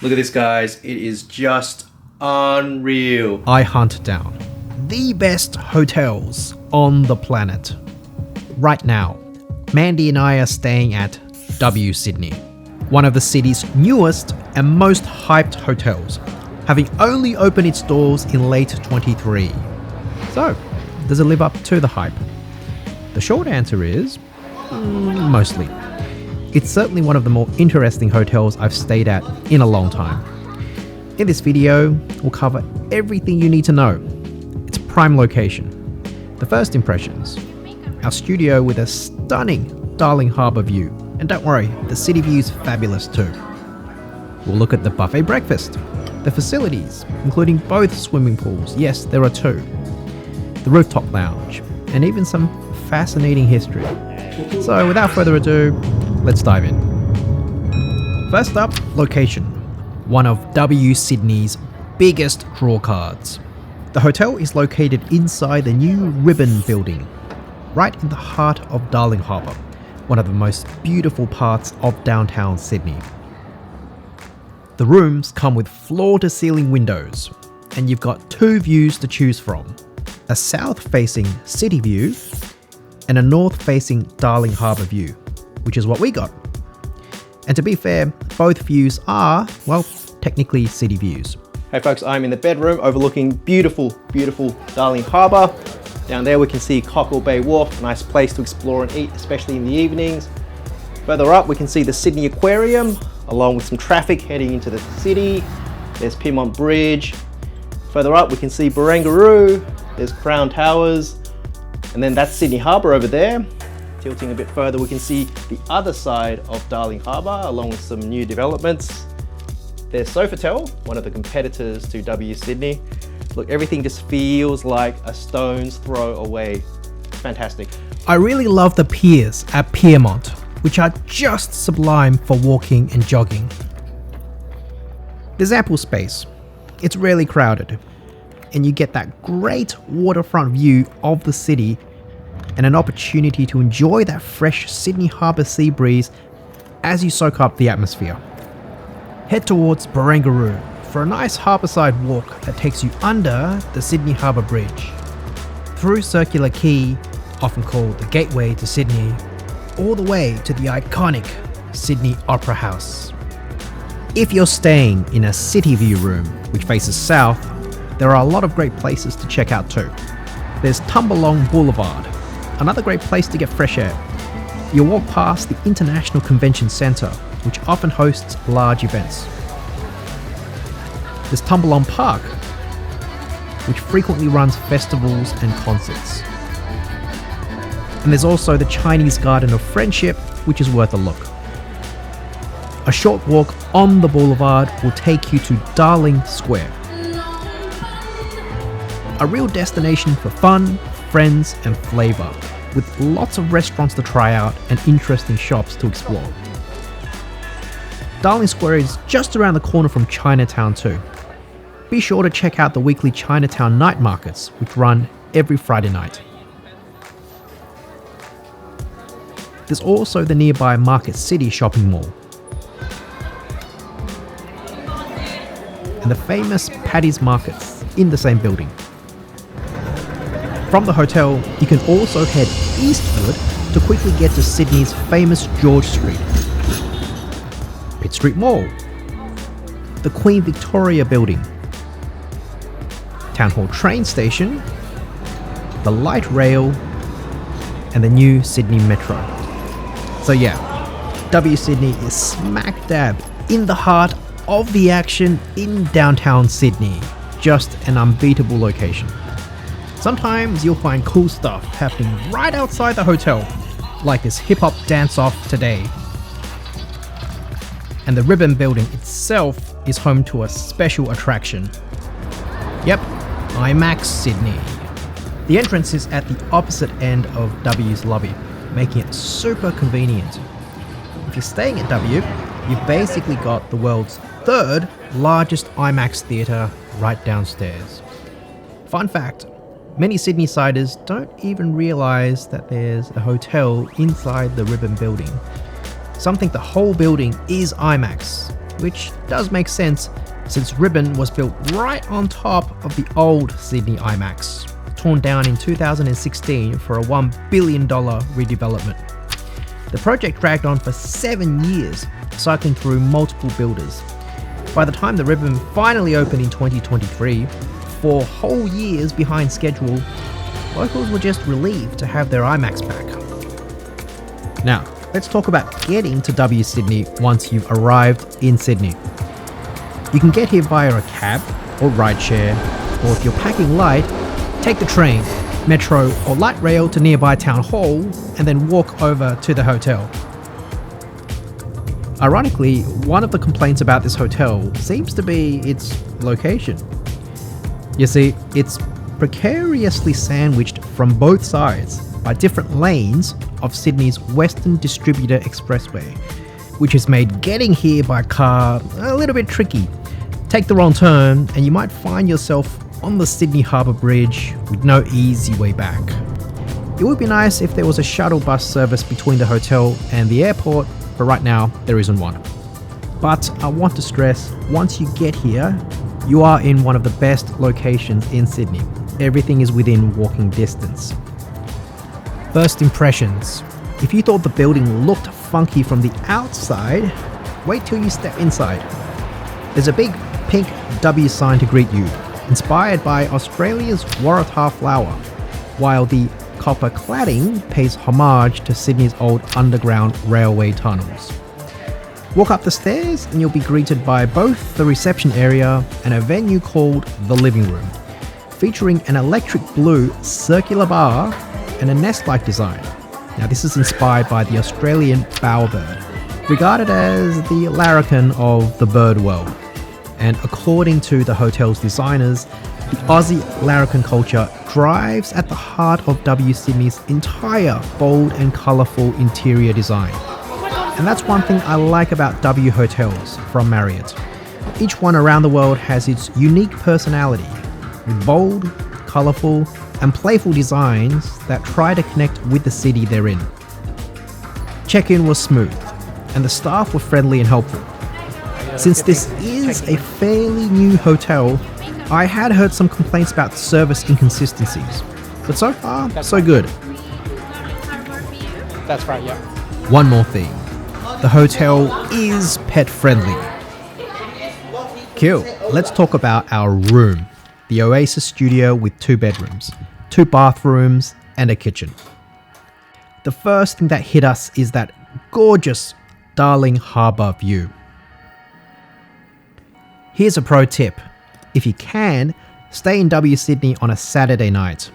Look at this, guys. It is just unreal. I hunt down the best hotels on the planet. Right now, Mandy and I are staying at W Sydney, one of the city's newest and most hyped hotels, having only opened its doors in late 23. So, does it live up to the hype? The short answer is, mostly. It's certainly one of the more interesting hotels I've stayed at in a long time. In this video, we'll cover everything you need to know. Its prime location, the first impressions, our studio with a stunning Darling Harbour view, and don't worry, the city view is fabulous too. We'll look at the buffet breakfast, the facilities, including both swimming pools, yes, there are two, the rooftop lounge, and even some fascinating history. So without further ado, let's dive in. First up, location. One of W Sydney's biggest draw cards. The hotel is located inside the new Ribbon building, right in the heart of Darling Harbour, one of the most beautiful parts of downtown Sydney. The rooms come with floor-to-ceiling windows, and you've got two views to choose from, a south-facing city view and a north-facing Darling Harbour view, which is what we got. And to be fair, both views are, well, technically city views. Hey folks, I'm in the bedroom overlooking beautiful, beautiful Darling Harbour. Down there we can see Cockle Bay Wharf, a nice place to explore and eat, especially in the evenings. Further up we can see the Sydney Aquarium, along with some traffic heading into the city. There's Pyrmont Bridge. Further up we can see Barangaroo, there's Crown Towers, and then that's Sydney Harbour over there. Tilting a bit further we can see the other side of Darling Harbour, along with some new developments. There's Sofitel, one of the competitors to W Sydney. Look, everything just feels like a stone's throw away. Fantastic. I really love the piers at Pyrmont, which are just sublime for walking and jogging. There's ample space. It's rarely crowded, and you get that great waterfront view of the city and an opportunity to enjoy that fresh Sydney Harbour sea breeze as you soak up the atmosphere. Head towards Barangaroo for a nice harbourside walk that takes you under the Sydney Harbour Bridge, through Circular Quay, often called the gateway to Sydney, all the way to the iconic Sydney Opera House. If you're staying in a city view room which faces south, there are a lot of great places to check out too. There's Tumbalong Boulevard, another great place to get fresh air. You'll walk past the International Convention Centre, which often hosts large events. There's Tumbalong Park, which frequently runs festivals and concerts. And there's also the Chinese Garden of Friendship, which is worth a look. A short walk on the boulevard will take you to Darling Square, a real destination for fun, friends and flavour, with lots of restaurants to try out and interesting shops to explore. Darling Square is just around the corner from Chinatown too. Be sure to check out the weekly Chinatown night markets, which run every Friday night. There's also the nearby Market City shopping mall, and the famous Paddy's markets in the same building. From the hotel, you can also head eastward to quickly get to Sydney's famous George Street, Pitt Street Mall, the Queen Victoria building, Town Hall train station, the light rail, and the new Sydney Metro. So yeah, W Sydney is smack dab in the heart of the action in downtown Sydney. Just an unbeatable location. Sometimes you'll find cool stuff happening right outside the hotel, like this hip-hop dance-off today. And the Ribbon building itself is home to a special attraction. Yep, IMAX Sydney. The entrance is at the opposite end of W's lobby, making it super convenient. If you're staying at W, you've basically got the world's third largest IMAX theatre right downstairs. Fun fact, many Sydney-siders don't even realise that there's a hotel inside the Ribbon building. Some think the whole building is IMAX, which does make sense since Ribbon was built right on top of the old Sydney IMAX, torn down in 2016 for a $1 billion redevelopment. The project dragged on for 7 years, cycling through multiple builders. By the time the Ribbon finally opened in 2023, 4 whole years behind schedule, locals were just relieved to have their IMAX back. Now, let's talk about getting to W Sydney once you've arrived in Sydney. You can get here via a cab or rideshare, or if you're packing light, take the train, metro or light rail to nearby town hall and then walk over to the hotel. Ironically, one of the complaints about this hotel seems to be its location. You see, it's precariously sandwiched from both sides by different lanes of Sydney's Western Distributor expressway, which has made getting here by car a little bit tricky. Take the wrong turn and you might find yourself on the Sydney Harbour Bridge with no easy way back. It would be nice if there was a shuttle bus service between the hotel and the airport, but right now there isn't one. But I want to stress, once you get here, you are in one of the best locations in Sydney. Everything is within walking distance. First impressions. If you thought the building looked funky from the outside, wait till you step inside. There's a big pink W sign to greet you, inspired by Australia's Waratah flower, while the copper cladding pays homage to Sydney's old underground railway tunnels. Walk up the stairs and you'll be greeted by both the reception area and a venue called The Living Room, featuring an electric blue circular bar and a nest-like design. Now this is inspired by the Australian bowerbird, regarded as the larrikin of the bird world. And according to the hotel's designers, the Aussie larrikin culture drives at the heart of W Sydney's entire bold and colourful interior design. And that's one thing I like about W hotels from Marriott. Each one around the world has its unique personality, with bold, colourful and playful designs that try to connect with the city they're in. Check-in was smooth, and the staff were friendly and helpful. Since this is a fairly new hotel, I had heard some complaints about service inconsistencies, but so far, so good. That's right, yeah. One more thing, the hotel is pet friendly. Cool, let's talk about our room, the Oasis Studio with 2 bedrooms, 2 bathrooms and a kitchen. The first thing that hit us is that gorgeous Darling Harbour view. Here's a pro tip. If you can, stay in W Sydney on a Saturday night.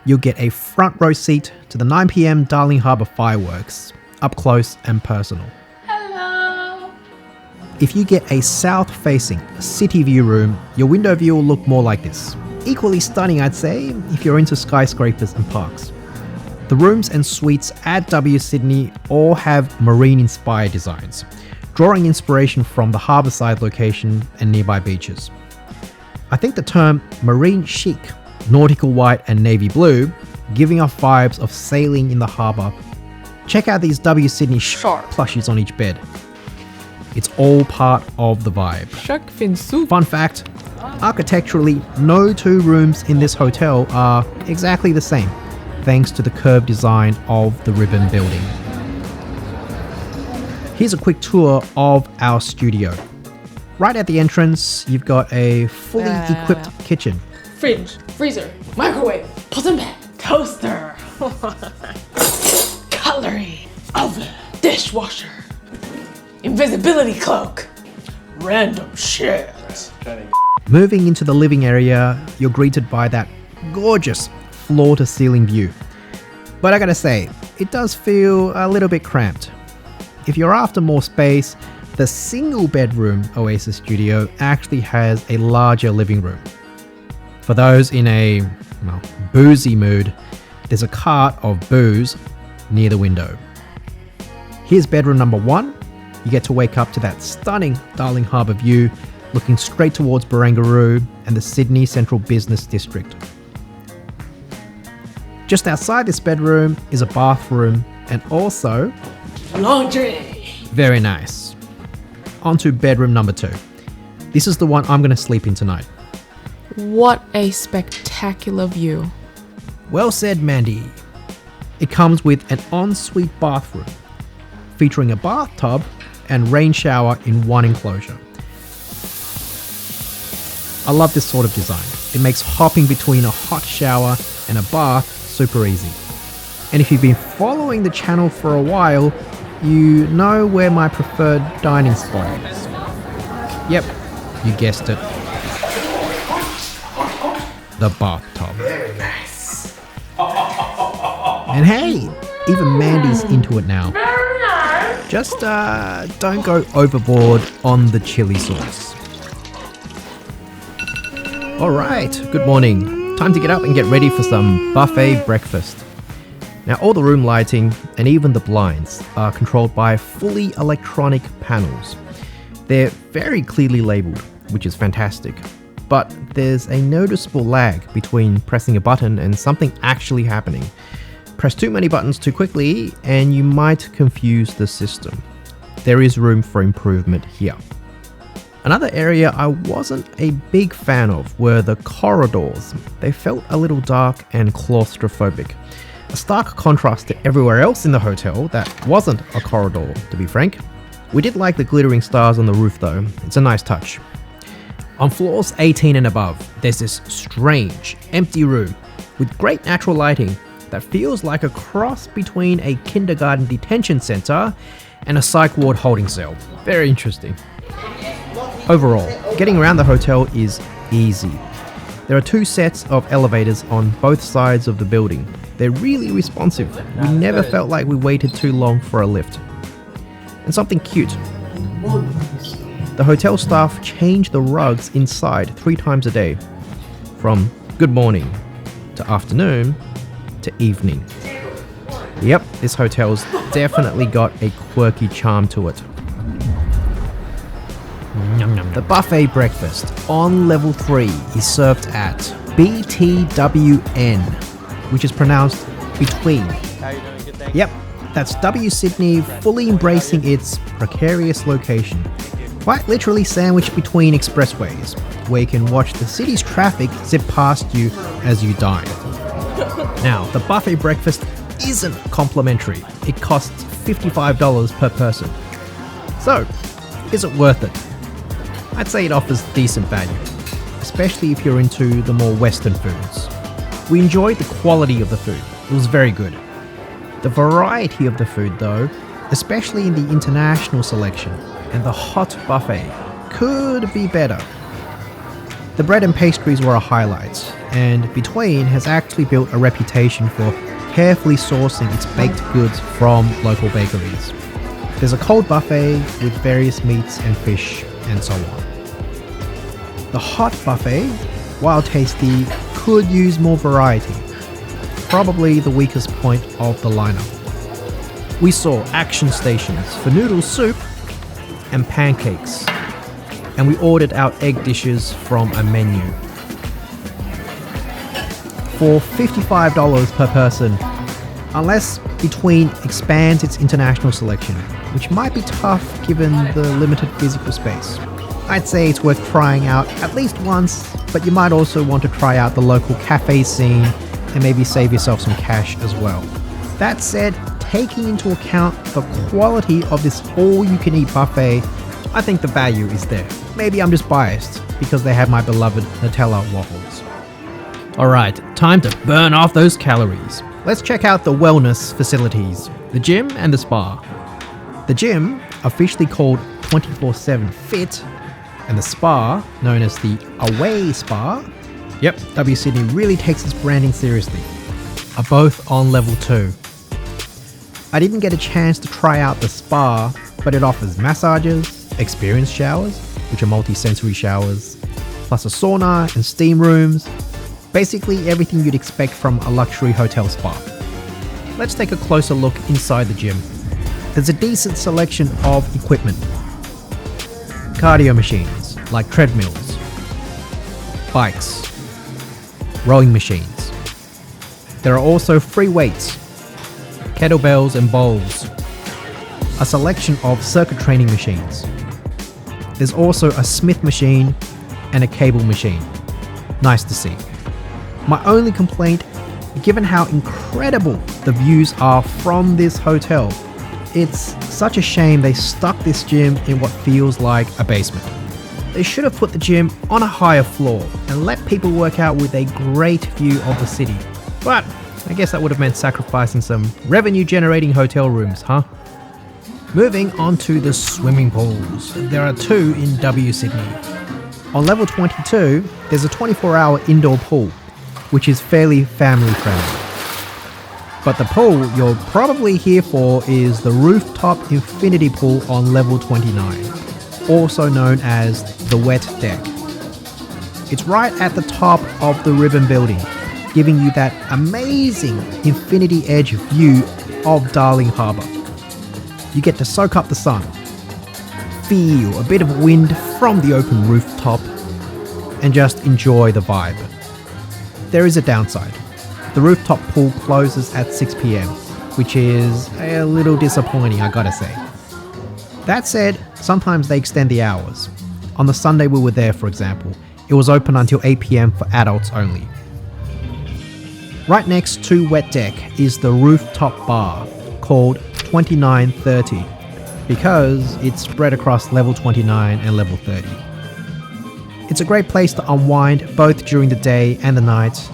You'll get a front row seat to the 9 PM Darling Harbour fireworks, up close and personal. Hello! If you get a south-facing city view room, your window view will look more like this. Equally stunning, I'd say, if you're into skyscrapers and parks. The rooms and suites at W Sydney all have marine-inspired designs, drawing inspiration from the harbourside location and nearby beaches. I think the term marine chic, nautical white and navy blue, giving off vibes of sailing in the harbour. Check out these W Sydney shark plushies on each bed. It's all part of the vibe. Shark fin soup. Fun fact, architecturally, no 2 rooms in this hotel are exactly the same, thanks to the curved design of the Ribbon building. Here's a quick tour of our studio. Right at the entrance, you've got a fully equipped kitchen. Fridge, freezer, microwave, pot and pan, toaster, cutlery, oven, dishwasher, invisibility cloak, random shit. Moving into the living area, you're greeted by that gorgeous floor-to-ceiling view. But I gotta say, it does feel a little bit cramped. If you're after more space, the single bedroom Oasis Studio actually has a larger living room. For those in a boozy mood, there's a cart of booze near the window. Here's bedroom number 1. You get to wake up to that stunning Darling Harbour view, looking straight towards Barangaroo and the Sydney Central Business District. Just outside this bedroom is a bathroom and also laundry. Very nice. onto bedroom number 2. This is the one I'm going to sleep in tonight. What a spectacular view. Well said, Mandy. It comes with an ensuite bathroom, featuring a bathtub and rain shower in one enclosure. I love this sort of design. It makes hopping between a hot shower and a bath super easy. And if you've been following the channel for a while, you know where my preferred dining spot is. Yep, you guessed it. The bathtub. Very nice. And hey, even Mandy's into it now. Just don't go overboard on the chili sauce. Alright, good morning. Time to get up and get ready for some buffet breakfast. Now all the room lighting and even the blinds are controlled by fully electronic panels. They're very clearly labelled, which is fantastic. But there's a noticeable lag between pressing a button and something actually happening. Press too many buttons too quickly and you might confuse the system. There is room for improvement here. Another area I wasn't a big fan of were the corridors. They felt a little dark and claustrophobic. A stark contrast to everywhere else in the hotel that wasn't a corridor, to be frank. We did like the glittering stars on the roof though, it's a nice touch. On floors 18 and above, there's this strange, empty room with great natural lighting that feels like a cross between a kindergarten detention center and a psych ward holding cell. Very interesting. Overall, getting around the hotel is easy. There are 2 sets of elevators on both sides of the building. They're really responsive. We never felt like we waited too long for a lift. And something cute. The hotel staff change the rugs inside 3 times a day. From good morning to afternoon to evening. Yep, this hotel's definitely got a quirky charm to it. The buffet breakfast on level 3 is served at BTWN, which is pronounced between. How you doing? Good, thanks. Yep, that's W Sydney fully embracing its precarious location. Quite literally sandwiched between expressways, where you can watch the city's traffic zip past you as you dine. Now, the buffet breakfast isn't complimentary. It costs $55 per person. So, is it worth it? I'd say it offers decent value, especially if you're into the more Western foods. We enjoyed the quality of the food. It was very good. The variety of the food though, especially in the international selection and the hot buffet, could be better. The bread and pastries were a highlight, and Between has actually built a reputation for carefully sourcing its baked goods from local bakeries. There's a cold buffet with various meats and fish and so on. The hot buffet, while tasty, could use more variety. Probably the weakest point of the lineup. We saw action stations for noodle soup and pancakes, and we ordered out egg dishes from a menu. For $55 per person, unless Between expands its international selection, which might be tough given the limited physical space. I'd say it's worth trying out at least once, but you might also want to try out the local cafe scene and maybe save yourself some cash as well. That said, taking into account the quality of this all-you-can-eat buffet, I think the value is there. Maybe I'm just biased because they have my beloved Nutella waffles. Alright, time to burn off those calories. Let's check out the wellness facilities, the gym and the spa. The gym, officially called 24/7 Fit, and the spa, known as the Away Spa, yep, W Sydney really takes its branding seriously, are both on level 2. I didn't get a chance to try out the spa, but it offers massages, experience showers, which are multi-sensory showers, plus a sauna and steam rooms, basically everything you'd expect from a luxury hotel spa. Let's take a closer look inside the gym. There's a decent selection of equipment. Cardio machines, like treadmills, bikes, rowing machines. There are also free weights, kettlebells and bowls, a selection of circuit training machines, There's also a Smith machine and a cable machine. Nice to see. My only complaint, given how incredible the views are from this hotel, it's such a shame they stuck this gym in what feels like a basement. They should have put the gym on a higher floor and let people work out with a great view of the city. But I guess that would have meant sacrificing some revenue generating hotel rooms, huh? Moving on to the swimming pools. There are two in W Sydney. On level 22, there's a 24-hour indoor pool, which is fairly family friendly. But the pool you're probably here for is the rooftop infinity pool on level 29, also known as the wet deck. It's right at the top of the ribbon building, giving you that amazing infinity edge view of Darling Harbour. You get to soak up the sun, feel a bit of wind from the open rooftop, and just enjoy the vibe. There is a downside. The rooftop pool closes at 6 PM, which is a little disappointing, I gotta say. That said, sometimes they extend the hours. On the Sunday we were there, for example, it was open until 8 PM for adults only. Right next to Wet Deck is the rooftop bar, called 2930, because it's spread across level 29 and level 30. It's a great place to unwind both during the day and the night,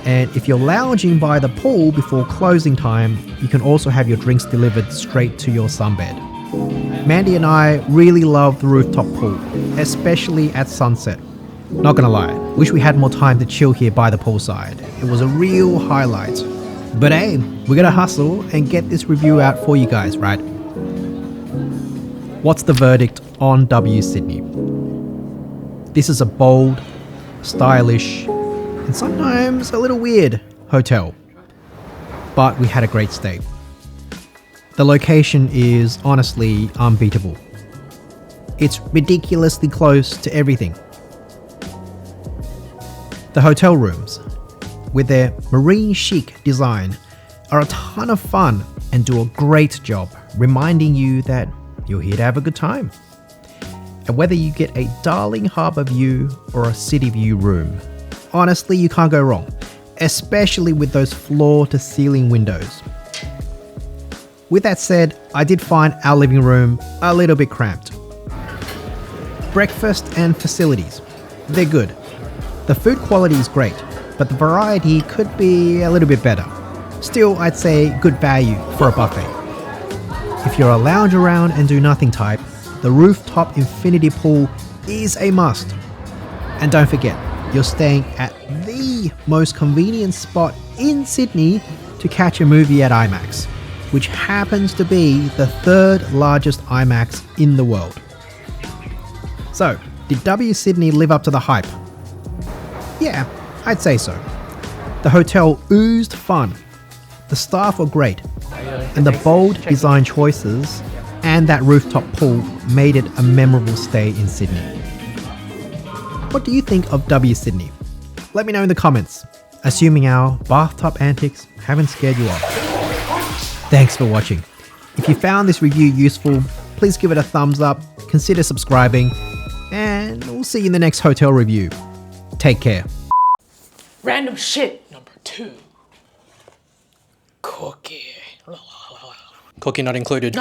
and if you're lounging by the pool before closing time, you can also have your drinks delivered straight to your sunbed. Mandy and I really love the rooftop pool, especially at sunset. Not gonna lie, wish we had more time to chill here by the poolside. It was a real highlight. But hey, we gotta hustle and get this review out for you guys, right? What's the verdict on W Sydney? This is a bold, stylish, and sometimes a little weird hotel. But we had a great stay. The location is honestly unbeatable. It's ridiculously close to everything. The hotel rooms, with their marine chic design, are a ton of fun and do a great job reminding you that you're here to have a good time. And whether you get a Darling Harbour view or a city view room, honestly you can't go wrong, especially with those floor-to-ceiling windows. With that said, I did find our living room a little bit cramped. Breakfast and facilities, they're good. The food quality is great, but the variety could be a little bit better. Still, I'd say good value for a buffet. If you're a lounge around and do nothing type, the rooftop infinity pool is a must. And don't forget, you're staying at the most convenient spot in Sydney to catch a movie at IMAX, which happens to be the third largest IMAX in the world. So, did W Sydney live up to the hype? Yeah, I'd say so. The hotel oozed fun, the staff were great, and the bold design choices and that rooftop pool made it a memorable stay in Sydney. What do you think of W Sydney? Let me know in the comments, assuming our bathtub antics haven't scared you off. Thanks for watching. If you found this review useful, please give it a thumbs up, consider subscribing, and we'll see you in the next hotel review. Take care. Random shit number 2. Cookie. Cookie not included.